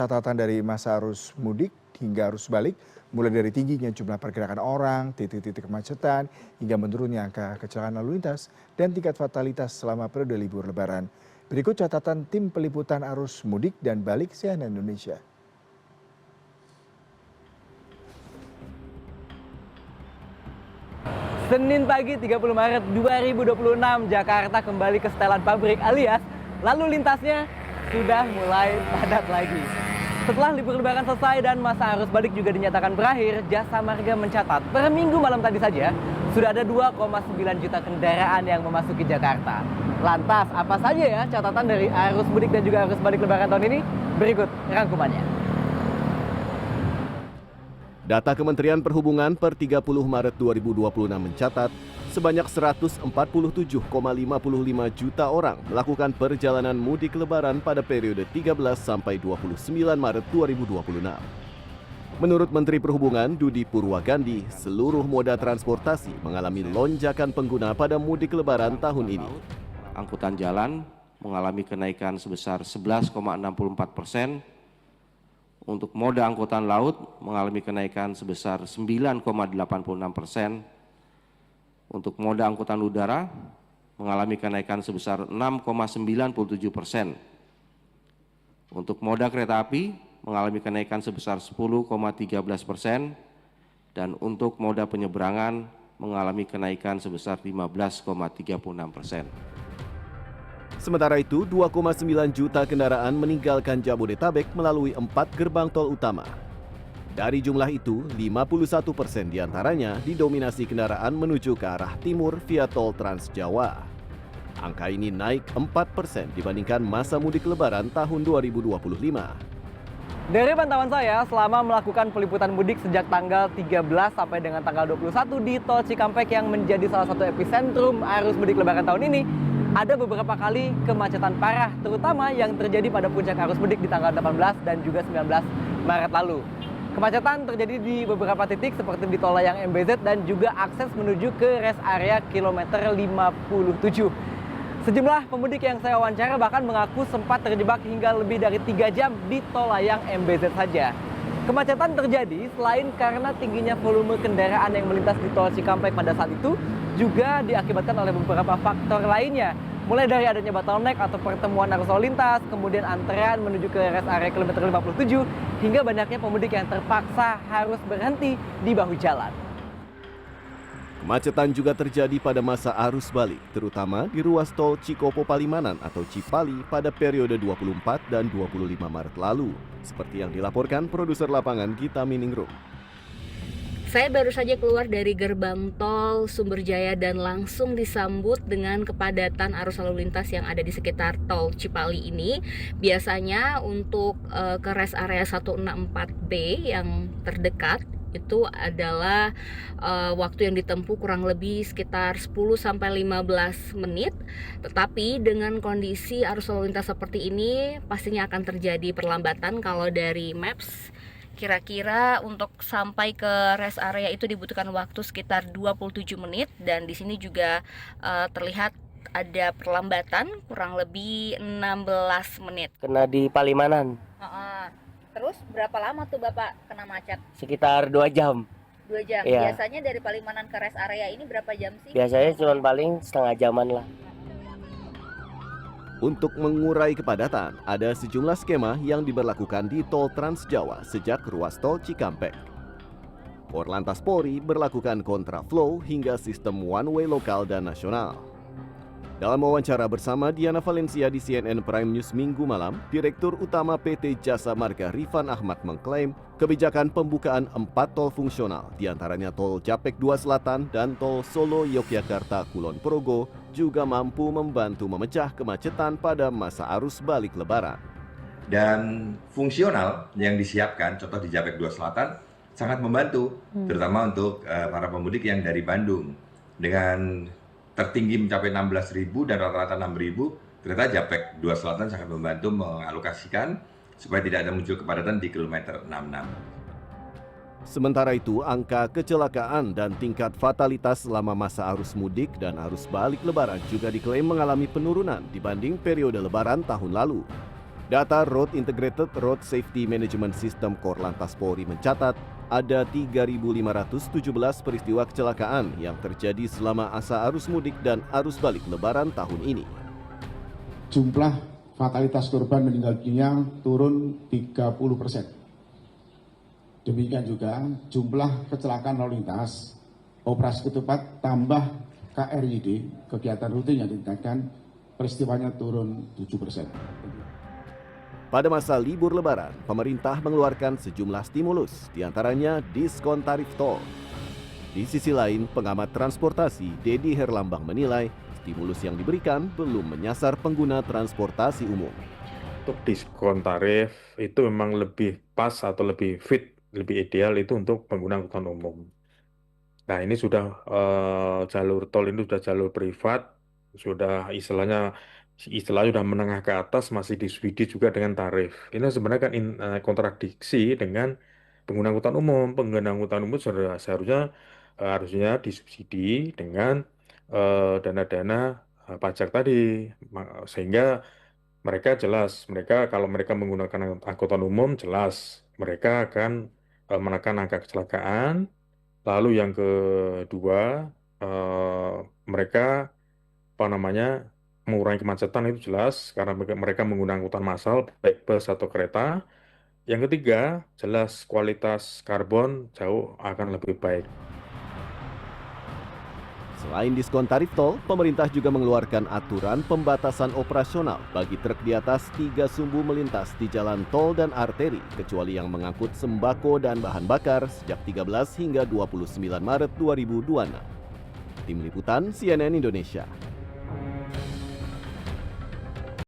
Catatan dari masa arus mudik hingga arus balik, mulai dari tingginya jumlah pergerakan orang, titik-titik kemacetan, hingga menurunnya angka kecelakaan lalu lintas dan tingkat fatalitas selama periode libur Lebaran. Berikut catatan tim peliputan arus mudik dan balik CNN Indonesia. Senin pagi 30 Maret 2026, Jakarta kembali ke setelan pabrik alias lalu lintasnya sudah mulai padat lagi. Setelah libur Lebaran selesai dan masa arus balik juga dinyatakan berakhir, Jasa Marga mencatat per minggu malam tadi saja sudah ada 2,9 juta kendaraan yang memasuki Jakarta. Lantas, apa saja ya catatan dari arus mudik dan juga arus balik Lebaran tahun ini? Berikut rangkumannya. Data Kementerian Perhubungan per 30 Maret 2026 mencatat sebanyak 147,55 juta orang melakukan perjalanan mudik Lebaran pada periode 13 sampai 29 Maret 2026. Menurut Menteri Perhubungan Dudi Purwagandi, seluruh moda transportasi mengalami lonjakan pengguna pada mudik Lebaran tahun ini. Angkutan jalan mengalami kenaikan sebesar 11,64%. Untuk moda angkutan laut mengalami kenaikan sebesar 9,86%. Untuk moda angkutan udara mengalami kenaikan sebesar 6,97%. Untuk moda kereta api mengalami kenaikan sebesar 10,13%. Dan untuk moda penyeberangan mengalami kenaikan sebesar 15,36%. Sementara itu, 2,9 juta kendaraan meninggalkan Jabodetabek melalui 4 gerbang tol utama. Dari jumlah itu, 51% diantaranya didominasi kendaraan menuju ke arah timur via tol Trans Jawa. Angka ini naik 4% dibandingkan masa mudik Lebaran tahun 2025. Dari pantauan saya, selama melakukan peliputan mudik sejak tanggal 13 sampai dengan tanggal 21 di Tol Cikampek yang menjadi salah satu epicentrum arus mudik Lebaran tahun ini, ada beberapa kali kemacetan parah, terutama yang terjadi pada puncak arus mudik di tanggal 18 dan juga 19 Maret lalu. Kemacetan terjadi di beberapa titik seperti di Tol Layang MBZ dan juga akses menuju ke rest area kilometer 57. Sejumlah pemudik yang saya wawancara bahkan mengaku sempat terjebak hingga lebih dari 3 jam di Tol Layang MBZ saja. Kemacetan terjadi selain karena tingginya volume kendaraan yang melintas di Tol Cikampek pada saat itu, juga diakibatkan oleh beberapa faktor lainnya. Mulai dari adanya bottleneck atau pertemuan arus lalu lintas, kemudian antrean menuju ke rest area kilometer 57, hingga banyaknya pemudik yang terpaksa harus berhenti di bahu jalan. Kemacetan juga terjadi pada masa arus balik, terutama di ruas tol Cikopo Palimanan atau Cipali pada periode 24 dan 25 Maret lalu, seperti yang dilaporkan produser lapangan Gita Miningrum. Saya baru saja keluar dari gerbang tol Sumberjaya dan langsung disambut dengan kepadatan arus lalu lintas yang ada di sekitar tol Cipali ini. Biasanya untuk ke rest area 164B yang terdekat itu adalah waktu yang ditempuh kurang lebih sekitar 10-15 menit. Tetapi dengan kondisi arus lalu lintas seperti ini pastinya akan terjadi perlambatan. Kalau dari Maps, kira-kira untuk sampai ke rest area itu dibutuhkan waktu sekitar 27 menit dan di sini juga terlihat ada perlambatan kurang lebih 16 menit. Kena di Palimanan. Terus berapa lama tuh Bapak kena macet? Sekitar 2 jam. 2 jam. Iya. Biasanya dari Palimanan ke rest area ini berapa jam sih? Biasanya cuma paling setengah jaman lah. Untuk mengurai kepadatan, ada sejumlah skema yang diberlakukan di Tol Trans Jawa sejak ruas tol Cikampek. Korlantas Polri berlakukan kontraflow hingga sistem one-way lokal dan nasional. Dalam wawancara bersama Diana Valencia di CNN Prime News Minggu malam, Direktur Utama PT Jasa Marga Rifan Ahmad mengklaim kebijakan pembukaan 4 tol fungsional, diantaranya Tol Japek 2 Selatan dan Tol Solo Yogyakarta Kulon Progo, juga mampu membantu memecah kemacetan pada masa arus balik Lebaran. Dan fungsional yang disiapkan, contoh di Japek 2 Selatan, sangat membantu, terutama untuk para pemudik yang dari Bandung. Dengan tertinggi mencapai 16.000 dan rata-rata 6.000, ternyata Japek 2 Selatan sangat membantu mengalokasikan supaya tidak ada muncul kepadatan di kilometer 66. Sementara itu, angka kecelakaan dan tingkat fatalitas selama masa arus mudik dan arus balik Lebaran juga diklaim mengalami penurunan dibanding periode Lebaran tahun lalu. Data Road Integrated Road Safety Management System Korlantas Polri mencatat ada 3.517 peristiwa kecelakaan yang terjadi selama asa arus mudik dan arus balik Lebaran tahun ini. Jumlah fatalitas korban meninggal dunia turun 30%. Demikian juga jumlah kecelakaan lalu lintas, operasi ketupat tambah KRYD, kegiatan rutin yang ditingkatkan, peristiwanya turun 7%. Pada masa libur Lebaran, pemerintah mengeluarkan sejumlah stimulus, diantaranya diskon tarif tol. Di sisi lain, pengamat transportasi Dedi Herlambang menilai stimulus yang diberikan belum menyasar pengguna transportasi umum. Untuk diskon tarif itu memang lebih pas atau lebih fit, lebih ideal itu untuk pengguna angkutan umum. Nah ini sudah jalur tol ini sudah jalur privat, sudah istilahnya sudah menengah ke atas, masih disubsidi juga dengan tarif. Ini sebenarnya kan kontradiksi dengan pengguna angkutan umum. Pengguna angkutan umum harusnya disubsidi dengan dana-dana pajak tadi, sehingga mereka jelas, kalau mereka menggunakan angkutan umum jelas mereka akan menekan angka kecelakaan. Lalu yang kedua, mereka mengurangi kemacetan itu jelas karena mereka menggunakan angkutan massal baik bus atau kereta. Yang ketiga, jelas kualitas karbon jauh akan lebih baik. Selain diskon tarif tol, pemerintah juga mengeluarkan aturan pembatasan operasional bagi truk di atas 3 sumbu melintas di jalan tol dan arteri, kecuali yang mengangkut sembako dan bahan bakar sejak 13 hingga 29 Maret 2026. Tim Liputan CNN Indonesia.